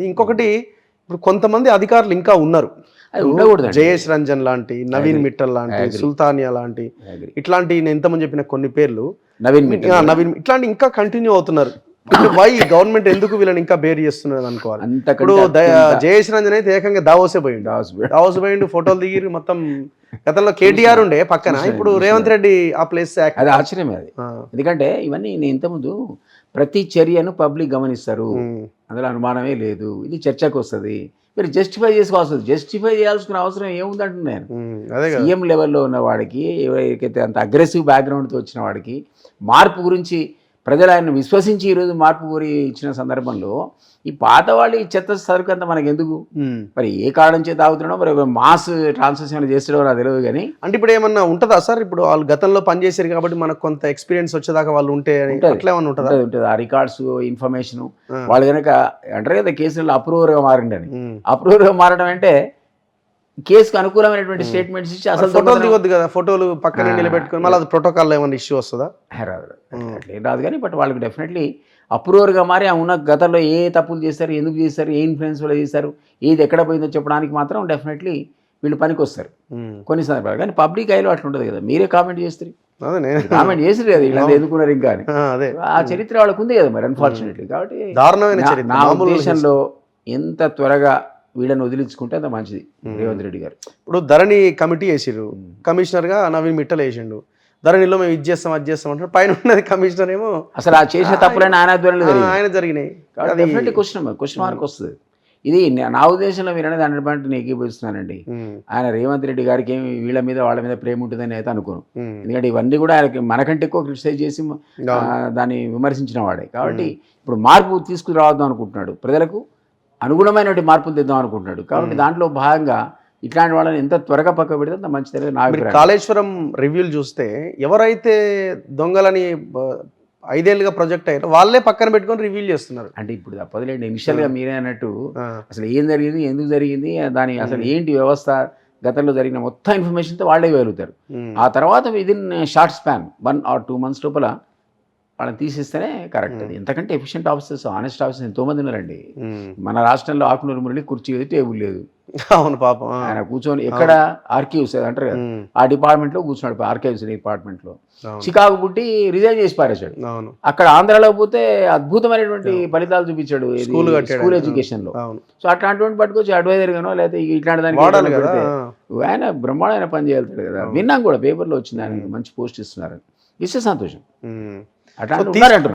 ఇంకొకటి ఇప్పుడు కొంతమంది అధికారులు ఇంకా ఉన్నారు. జయేష్ రంజన్ లాంటి, నవీన్ మిట్టల్ లాంటి, సుల్తానియా లాంటి, ఇట్లాంటి నేను ఇంతమంది చెప్పిన కొన్ని పేర్లు, నవీన్ ఇట్లాంటి ఇంకా కంటిన్యూ అవుతున్నారు. వై గవర్నమెంట్ ఎందుకు వీళ్ళని ఇంకా బేర్ చేస్తున్నది అనుకోవాలి. ఇప్పుడు జయేష్ రంజన్ అయితే ఏకంగా దావోసే పోయిండు, ఫోటోలు దిగిరు మొత్తం. గతంలో కేటీఆర్ ఉండే పక్కన, ఇప్పుడు రేవంత్ రెడ్డి ఆ ప్లేస్. అది ఆశ్చర్యమే అది. ఎందుకంటే ఇవన్నీ నేను ఇంతకుముందు ప్రతి చర్యను పబ్లిక్ గమనిస్తారు, అందులో అనుమానమే లేదు. ఇది చర్చకు వస్తుంది. మీరు జస్టిఫై చేసుకోవాల్సింది, జస్టిఫై చేయాల్సిన అవసరం ఏముంది అంటున్నాను. సీఎం లెవెల్లో ఉన్న వాడికి, ఎవరికైతే అంత అగ్రెసివ్ బ్యాక్గ్రౌండ్తో వచ్చిన వాడికి, మార్పు గురించి ప్రజలు ఆయన విశ్వసించి ఈరోజు మార్పు కోరి ఇచ్చిన సందర్భంలో ఈ పాత వాళ్ళు ఈ చెత్త సరుకు అంతా మనకు ఎందుకు, మరి ఏ కారణం చేత ఆగుతున్నాడో, మరి మాస్ ట్రాన్సాక్షన్ చేస్తాడో నాకు తెలియదు. కానీ అంటే ఇప్పుడు ఏమన్నా ఉంటుందా సార్, ఇప్పుడు వాళ్ళు గతంలో పనిచేశారు కాబట్టి మనకు కొంత ఎక్స్పీరియన్స్ వచ్చేదాకా వాళ్ళు ఉంటే అట్లా ఏమన్నా ఉంటుందా? ఉంటుంది. ఆ రికార్డ్స్, ఇన్ఫర్మేషన్ వాళ్ళు కనుక అంటారు కదా, కేసులలో అప్రూవర్గా మారిండని. అప్రూవర్గా మారడం అంటే కేసుకు అనుకూలమైనటువంటి స్టేట్మెంట్స్ ఇచ్చి అసలు ఫోటోలు దిగొద్దు కదా, ఫోటోలు పక్కన నిలబెట్టుకుని మళ్ళీ అది ప్రోటోకాల్ ఏమైనా ఇష్యూ వస్తుందా? రాదు. కానీ బట్ వాళ్ళకి డెఫినెట్లీ అప్రూవర్గా మారి ఉన్న గతంలో ఏ తప్పులు చేస్తారు, ఎందుకు చేస్తారు, ఏ ఇన్ఫ్లుయెన్స్ వల్ల చేస్తారు, ఏది ఎక్కడ పోయిందో చెప్పడానికి మాత్రం డెఫినెట్లీ వీళ్ళు పనికి వస్తారు కొన్ని సందర్భాలు. కానీ పబ్లిక్ ఐలో అట్లా ఉంటుంది కదా, మీరే కామెంట్ చేస్తారు, కామెంట్ చేసారు కదా ఇలా ఎందుకున్నారు ఇంకా అని. ఆ చరిత్ర వాళ్ళకు ఉంది కదా మరి, అన్ఫార్చునేట్లీ. కాబట్టి నా ఉద్దేశంలో ఎంత త్వరగా వీళ్ళని వదిలించుకుంటే అంత మంచిది రేవంత్ రెడ్డి గారు. ఇప్పుడు ధరణి కమిటీ వేసిర్రు, కమిషనర్గా నవీన్ మిట్టల్ వేసిండు. ధరణిలో మేము ఇది చేస్తాం అది చేస్తాం అంటే పైన ఉన్నది కమిషనర్ ఏమో అసలు ఆ చేసిన తప్పులైనా ఆయన జరిగినాయి. డెఫినెట్లీ క్వశ్చన్ మార్క్ వస్తుంది. ఇది నా ఉద్దేశంలో మీరు అనేది 100% నేను ఏకీభవిస్తున్నానండి. ఆయన రేవంత్ రెడ్డి గారికి ఏమి వీళ్ళ మీద వాళ్ళ మీద ప్రేమ ఉంటుందని అయితే అనుకోను. ఎందుకంటే ఇవన్నీ కూడా ఆయనకి మనకంటే ఎక్కువ క్రిటిసైజ్ చేసి దాన్ని విమర్శించిన వాడే. కాబట్టి ఇప్పుడు మార్పు తీసుకురావద్దాం అనుకుంటున్నాడు, ప్రజలకు అనుగుణమైనటువంటి మార్పులు తెద్దాం అనుకుంటున్నాడు. కాబట్టి దాంట్లో భాగంగా ఇట్లాంటి వాళ్ళని ఎంత త్వరగా పక్క పెడితే అంత మంచిది. నాకు కాళేశ్వరం రివ్యూలు చూస్తే ఎవరైతే దొంగలని 5 ఏళ్ళుగా ప్రొజెక్ట్ అయ్యారో వాళ్ళే పక్కన పెట్టుకొని రివ్యూ చేస్తున్నారు. అంటే ఇప్పుడు తప్పదులేండి, ఇనిషియల్గా మీరే అన్నట్టు అసలు ఏం జరిగింది, ఎందుకు జరిగింది, దాని అసలు ఏంటి వ్యవస్థ, గతంలో జరిగిన మొత్తం ఇన్ఫర్మేషన్తో వాళ్ళే వెలుగుతారు. ఆ తర్వాత within short span 1 or 2 months లోపల వాళ్ళని తీసేస్తేనే కరెక్ట్. అది ఎంతకంటే ఎఫిషియెంట్ ఆఫీసర్స్, ఆనెస్ట్ ఆఫీసర్స్ ఎంతోమంది ఉన్నారండి మన రాష్ట్రంలో. ఆకునూరు మురళి కుర్చీ ఏది, టేబుల్ లేదు. అవును పాపం, ఆయన కూర్చొని ఎక్కడ ఆర్కీవ్స్ అంటారు కదా, ఆ డిపార్ట్మెంట్లో కూర్చున్నాడు, ఆర్కైవ్స్ డిపార్ట్మెంట్లో. చికాకు పుట్టి రిజైన్ చేసి పారేశాడు. అక్కడ ఆంధ్రాలో పోతే అద్భుతమైనటువంటి ఫలితాలు చూపించాడు స్కూల్ ఎడ్యుకేషన్లో. సో అట్లాంటివంటి పట్టుకొచ్చి అడ్వైజర్గానో లేకపోతే ఇట్లాంటి దానికి పెడితే ఆయన బ్రహ్మాండమైన పని చేయాలి కదా. విన్నాం కూడా, పేపర్లో వచ్చింది, ఆయన మంచి పోస్ట్ ఇస్తున్నారు, ఇస్తే సంతోషం. అట్లా